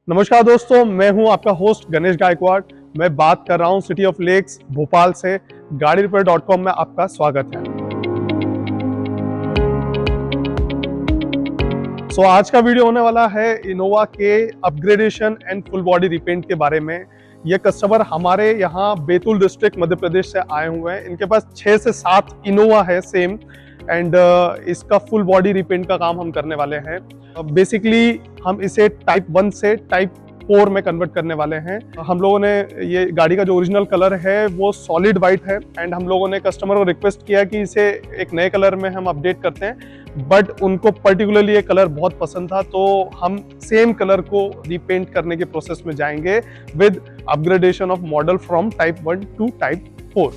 नमस्कार दोस्तों, मैं हूं आपका होस्ट गणेश गायकवाड़। मैं बात कर रहा हूं सिटी ऑफ लेक्स भोपाल से। गाड़ी रिपेयर.com में आपका स्वागत है। आज का वीडियो होने वाला है इनोवा के upgradation and full body repent के बारे में। ये कस्टमर हमारे यहाँ बैतूल डिस्ट्रिक्ट मध्य प्रदेश से आए हुए हैं। इनके पास 6 से 7 इनोवा है सेम एंड इसका फुल बॉडी रिपेंट का काम हम करने वाले हैं। बेसिकली हम इसे टाइप 1 से टाइप 4 में कन्वर्ट करने वाले हैं। हम लोगों ने ये गाड़ी का जो ओरिजिनल कलर है वो सॉलिड वाइट है एंड हम लोगों ने कस्टमर को रिक्वेस्ट किया कि इसे एक नए कलर में हम अपडेट करते हैं, बट उनको पर्टिकुलरली ये कलर बहुत पसंद था, तो हम सेम कलर को रिपेंट करने के प्रोसेस में जाएंगे with upgradation of model from type 1 to type 4।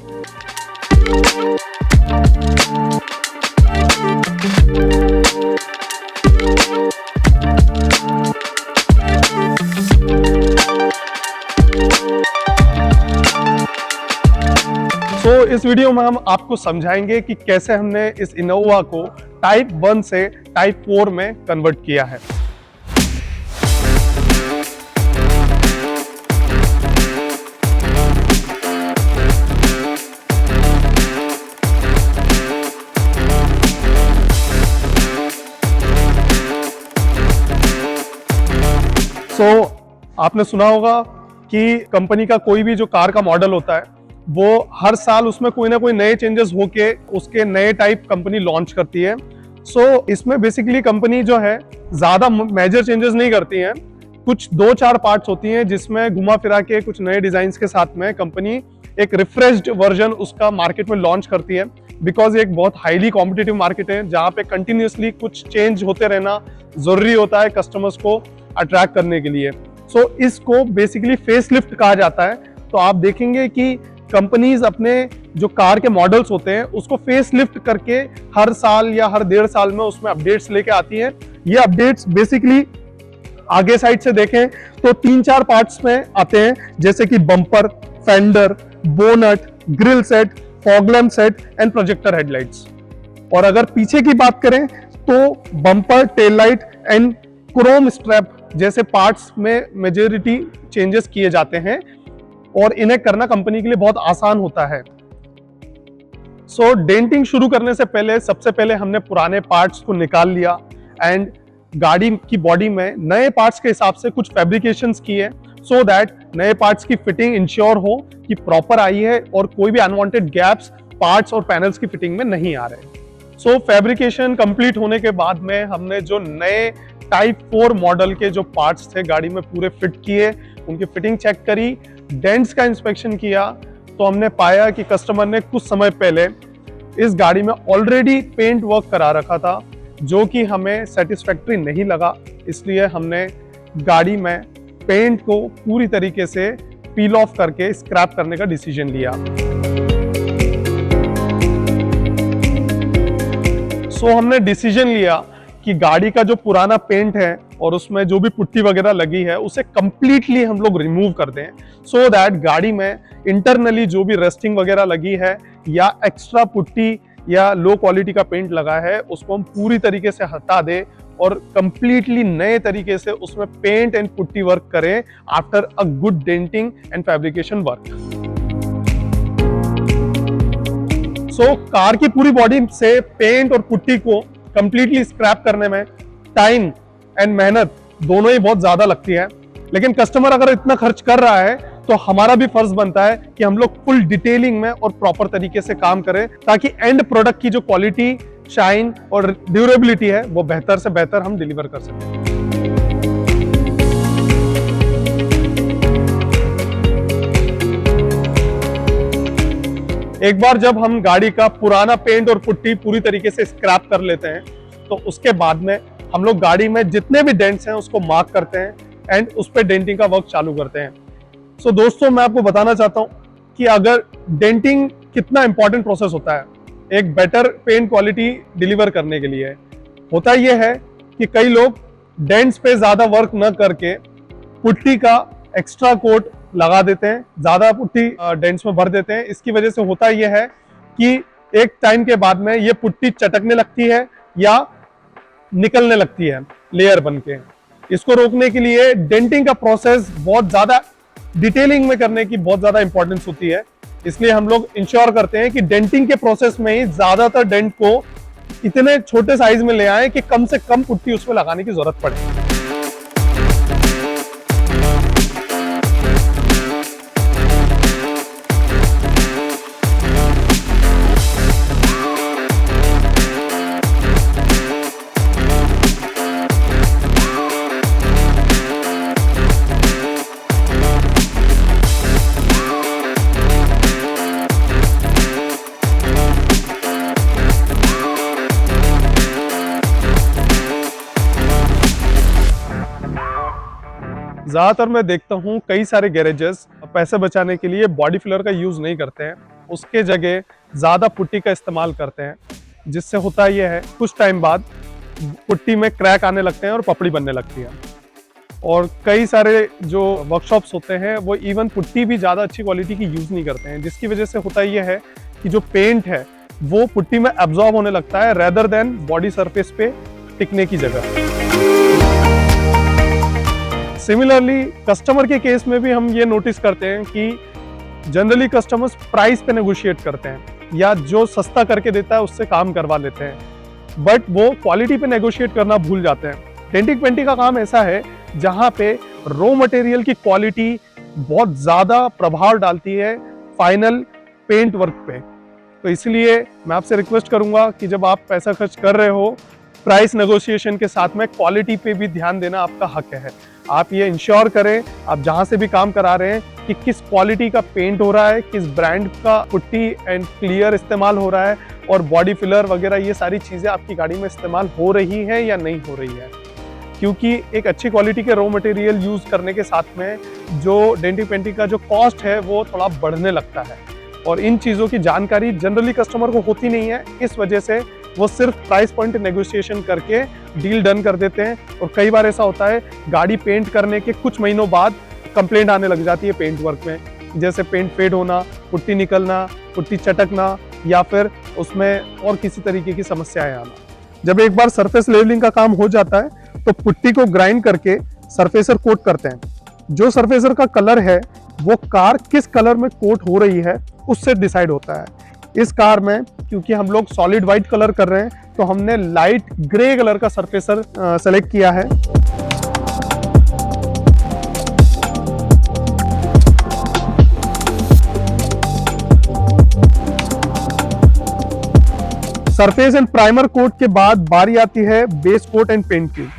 इस वीडियो में हम आपको समझाएंगे कि कैसे हमने इस इनोवा को टाइप 1 से टाइप 4 में कन्वर्ट किया है। आपने सुना होगा कि कंपनी का कोई भी जो कार का मॉडल होता है वो हर साल उसमें कोई ना कोई नए चेंजेस होके उसके नए टाइप कंपनी लॉन्च करती है। इसमें बेसिकली कंपनी जो है ज्यादा मेजर चेंजेस नहीं करती है। कुछ 2-4 पार्ट्स होती हैं जिसमें घुमा फिरा के कुछ नए डिजाइन के साथ में कंपनी एक रिफ्रेश्ड वर्जन उसका मार्केट में लॉन्च करती है। बिकॉज ये एक बहुत हाईली कॉम्पिटिटिव मार्केट है जहाँ पे कंटिन्यूसली कुछ चेंज होते रहना जरूरी होता है कस्टमर्स को अट्रैक्ट करने के लिए। इसको बेसिकली फेसलिफ्ट कहा जाता है। तो आप देखेंगे कि कंपनीज अपने जो कार के मॉडल्स होते हैं उसको फेसलिफ्ट करके हर साल या हर 1.5 साल में उसमें अपडेट्स लेके आती हैं। ये अपडेट्स बेसिकली आगे साइड से देखें तो 3-4 पार्ट्स में आते हैं, जैसे कि bumper, fender, bonnet, grill set, fog lamp set and projector headlights. और अगर पीछे की बात करें तो bumper, tail light and Chrome strap जैसे पार्ट्स में मेजॉरिटी चेंजेस किए जाते हैं और इन्हें करना कंपनी के लिए बहुत आसान होता है। डेंटिंग शुरू करने से पहले सबसे पहले हमने पुराने पार्ट्स को निकाल लिया एंड गाड़ी की बॉडी में नए पार्ट्स के हिसाब से कुछ फैब्रिकेशंस किए सो दैट नए पार्ट्स की फिटिंग इंश्योर हो कि प्रॉपर आई है और कोई भी अनवांटेड गैप्स पार्ट्स और पैनल्स की फिटिंग में नहीं आ रहे। फैब्रिकेशन कंप्लीट होने के बाद में हमने जो नए टाइप 4 मॉडल के जो पार्ट्स थे गाड़ी में पूरे फिट किए, उनकी फिटिंग चेक करी, डेंट्स का इंस्पेक्शन किया, तो हमने पाया कि कस्टमर ने कुछ समय पहले इस गाड़ी में ऑलरेडी पेंट वर्क करा रखा था जो कि हमें सेटिस्फैक्टरी नहीं लगा। इसलिए हमने गाड़ी में पेंट को पूरी तरीके से पील ऑफ करके स्क्रैप करने का डिसीजन लिया। हमने डिसीजन लिया कि गाड़ी का जो पुराना पेंट है और उसमें जो भी पुट्टी वगैरह लगी है उसे कंप्लीटली हम लोग रिमूव कर दें, सो दैट गाड़ी में इंटरनली जो भी रस्टिंग वगैरह लगी है या एक्स्ट्रा पुट्टी या लो क्वालिटी का पेंट लगा है उसको हम पूरी तरीके से हटा दें और कंप्लीटली नए तरीके से उसमें पेंट एंड पुट्टी वर्क करें after a good denting and fabrication work. Car की पूरी बॉडी से पेंट और पुट्टी को कंप्लीटली स्क्रैप करने में टाइम एंड मेहनत दोनों ही बहुत ज्यादा लगती है, लेकिन कस्टमर अगर इतना खर्च कर रहा है तो हमारा भी फर्ज बनता है कि हम लोग फुल डिटेलिंग में और प्रॉपर तरीके से काम करें ताकि एंड प्रोडक्ट की जो क्वालिटी, शाइन और ड्यूरेबिलिटी है वो बेहतर से बेहतर हम डिलीवर कर सकें। एक बार जब हम गाड़ी का पुराना पेंट और पुट्टी पूरी तरीके से स्क्रैप कर लेते हैं तो उसके बाद में हम लोग गाड़ी में जितने भी डेंट्स हैं उसको मार्क करते हैं एंड उस पर डेंटिंग का वर्क चालू करते हैं। दोस्तों, मैं आपको बताना चाहता हूं कि अगर डेंटिंग कितना इंपॉर्टेंट प्रोसेस होता है एक बेटर पेंट क्वालिटी डिलीवर करने के लिए। होता यह है कि कई लोग डेंट्स पे ज्यादा वर्क न करके पुट्टी का एक्स्ट्रा कोट लगा देते हैं, ज्यादा पुट्टी डेंट्स में भर देते हैं। इसकी वजह से होता यह है कि एक टाइम के बाद में ये पुट्टी चटकने लगती है या निकलने लगती है लेयर बन के। इसको रोकने के लिए डेंटिंग का प्रोसेस बहुत ज्यादा डिटेलिंग में करने की बहुत ज्यादा इंपॉर्टेंस होती है। इसलिए हम लोग इंश्योर करते हैं कि डेंटिंग के प्रोसेस में ही ज्यादातर डेंट को इतने छोटे साइज में ले आए कि कम से कम पुट्टी उसमें लगाने की जरूरत पड़े। ज्यादातर मैं देखता हूँ कई सारे गैरेजेस पैसे बचाने के लिए बॉडी फिलर का यूज नहीं करते हैं, उसके जगह ज्यादा पुट्टी का इस्तेमाल करते हैं, जिससे होता यह है कुछ टाइम बाद पुट्टी में क्रैक आने लगते हैं और पपड़ी बनने लगती है। और कई सारे जो वर्कशॉप्स होते हैं वो इवन पुट्टी भी ज्यादा अच्छी क्वालिटी की यूज नहीं करते हैं, जिसकी वजह से होता यह है कि जो पेंट है वो पुट्टी में एब्जॉर्ब होने लगता है रेदर देन बॉडी सरफेस पे टिकने की जगह। सिमिलरली कस्टमर के केस में भी हम ये नोटिस करते हैं कि जनरली कस्टमर्स प्राइस पे नेगोशिएट करते हैं या जो सस्ता करके देता है उससे काम करवा लेते हैं, बट वो क्वालिटी पे नेगोशिएट करना भूल जाते हैं। डेंटिंग पेंटिंग का काम ऐसा है जहां पे रॉ मटेरियल की क्वालिटी बहुत ज्यादा प्रभाव डालती है फाइनल पेंट वर्क पे। तो इसलिए मैं आपसे रिक्वेस्ट करूंगा कि जब आप पैसा खर्च कर रहे हो, प्राइस नेगोशिएशन के साथ में क्वालिटी पे भी ध्यान देना आपका हक है। आप ये इंश्योर करें, आप जहां से भी काम करा रहे हैं, कि किस क्वालिटी का पेंट हो रहा है, किस ब्रांड का पुट्टी एंड क्लियर इस्तेमाल हो रहा है और बॉडी फिलर वगैरह ये सारी चीजें आपकी गाड़ी में इस्तेमाल हो रही है या नहीं हो रही है। क्योंकि एक अच्छी क्वालिटी के रॉ मटेरियल यूज करने के साथ में जो डेंटिंग पेंटिंग का जो कॉस्ट है वो थोड़ा बढ़ने लगता है, और इन चीजों की जानकारी जनरली कस्टमर को होती नहीं है। इस वजह से वो सिर्फ प्राइस पॉइंट नेगोशिएशन करके डील डन कर देते हैं, और कई बार ऐसा होता है गाड़ी पेंट करने के कुछ महीनों बाद कंप्लेंट आने लग जाती है पेंट वर्क में, जैसे पेंट फेड होना, पुट्टी निकलना, पुट्टी चटकना या फिर उसमें और किसी तरीके की समस्याएं आना। जब एक बार सरफेस लेवलिंग का काम हो जाता है तो पुट्टी को ग्राइंड करके सरफेसर कोट करते हैं। जो सरफेसर का कलर है वो कार किस कलर में कोट हो रही है उससे डिसाइड होता है। इस कार में क्योंकि हम लोग सॉलिड व्हाइट कलर कर रहे हैं तो हमने लाइट ग्रे कलर का सरफेसर सेलेक्ट किया है। सरफेस एंड प्राइमर कोट के बाद बारी आती है बेस कोट एंड पेंट की।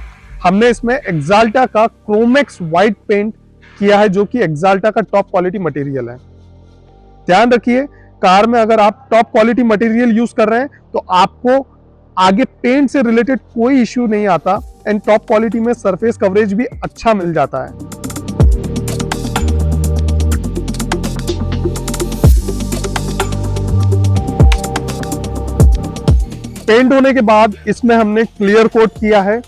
हमने इसमें एक्साल्टा का क्रोमेक्स व्हाइट पेंट किया है, जो कि एक्साल्टा का टॉप क्वालिटी मटेरियल है। ध्यान रखिए, कार में अगर आप टॉप क्वालिटी मटेरियल यूज कर रहे हैं तो आपको आगे पेंट से रिलेटेड कोई इश्यू नहीं आता, एंड टॉप क्वालिटी में सरफेस कवरेज भी अच्छा मिल जाता है। पेंट होने के बाद इसमें हमने क्लियर कोट किया है।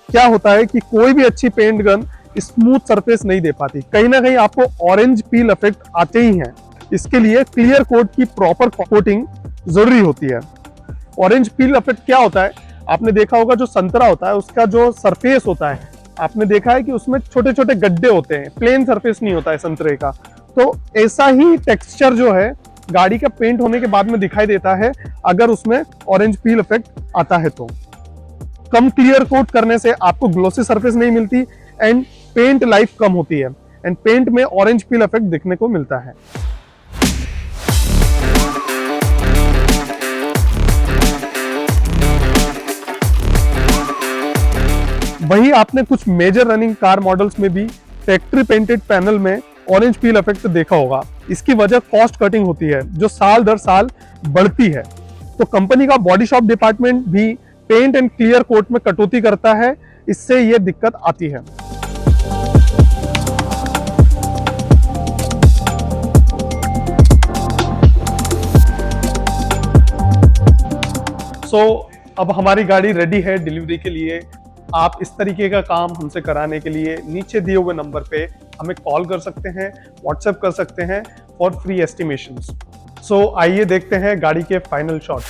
क्या होता है कि कोई भी अच्छी पेंट गन स्मूथ सरफेस नहीं दे पाती, कहीं ना कहीं आपको ऑरेंज पील इफेक्ट आते ही हैं। इसके लिए क्लियर कोट की प्रॉपर कोटिंग जरूरी होती है। ऑरेंज पील इफेक्ट क्या होता है, आपने देखा होगा जो संतरा होता है उसका जो सरफेस होता है, आपने देखा है कि उसमें छोटे छोटे गड्ढे होते हैं, प्लेन सरफेस नहीं होता है संतरे का। तो ऐसा ही टेक्सचर जो है गाड़ी का पेंट होने के बाद में दिखाई देता है अगर उसमें ऑरेंज पील इफेक्ट आता है तो। कम क्लियर कोट करने से आपको ग्लोसी सरफेस नहीं मिलती एंड पेंट लाइफ कम होती है, एंड पेंट में ऑरेंज पील इफेक्ट दिखने को मिलता है। वही आपने कुछ मेजर रनिंग कार मॉडल्स में भी फैक्ट्री पेंटेड पैनल में ऑरेंज पील इफेक्ट देखा होगा। इसकी वजह कॉस्ट कटिंग होती है जो साल दर साल बढ़ती है। तो कंपनी का बॉडी शॉप डिपार्टमेंट भी पेंट एंड क्लियर कोट में कटौती करता है, इससे यह दिक्कत आती है। अब हमारी गाड़ी रेडी है डिलीवरी के लिए। आप इस तरीके का काम हमसे कराने के लिए नीचे दिए हुए नंबर पे हमें कॉल कर सकते हैं, व्हाट्सएप कर सकते हैं फॉर फ्री एस्टिमेशंस। आइए देखते हैं गाड़ी के फाइनल शॉट।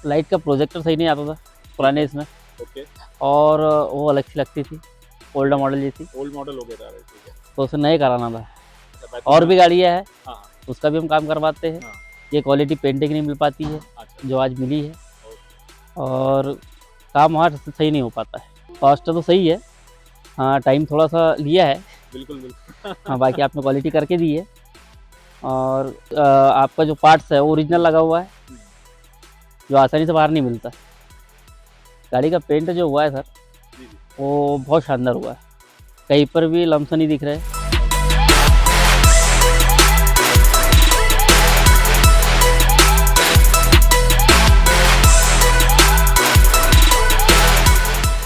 लाइट का प्रोजेक्टर सही नहीं आता था पुराने इसमें, ओके, और वो अलग सी लगती थी, ओल्ड मॉडल जैसी, ओल्ड मॉडल हो गया था, ठीक है। तो उसे नए कराना था। अच्छा, और भी गाड़ियाँ हैं, हाँ, उसका भी हम काम करवाते हैं। हाँ। ये क्वालिटी पेंटिंग नहीं मिल पाती है अच्छा, जो आज मिली है, ओके। और काम वहाँ से सही नहीं हो पाता है। कॉस्ट तो सही है, हाँ टाइम थोड़ा सा लिया है, बिल्कुल, बिल्कुल। हाँ बाकी आपने क्वालिटी करके दी है। और आपका जो पार्ट्स है वो ओरिजिनल लगा हुआ है, जो आसानी से बाहर नहीं मिलता। गाड़ी का पेंट जो हुआ है सर, जी, जी। वो बहुत शानदार हुआ है, कहीं पर भी लम्स नहीं दिख रहे।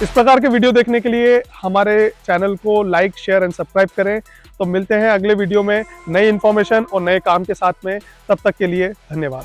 इस प्रकार के वीडियो देखने के लिए हमारे चैनल को लाइक, शेयर एंड सब्सक्राइब करें। तो मिलते हैं अगले वीडियो में नई इन्फॉर्मेशन और नए काम के साथ में। तब तक के लिए धन्यवाद।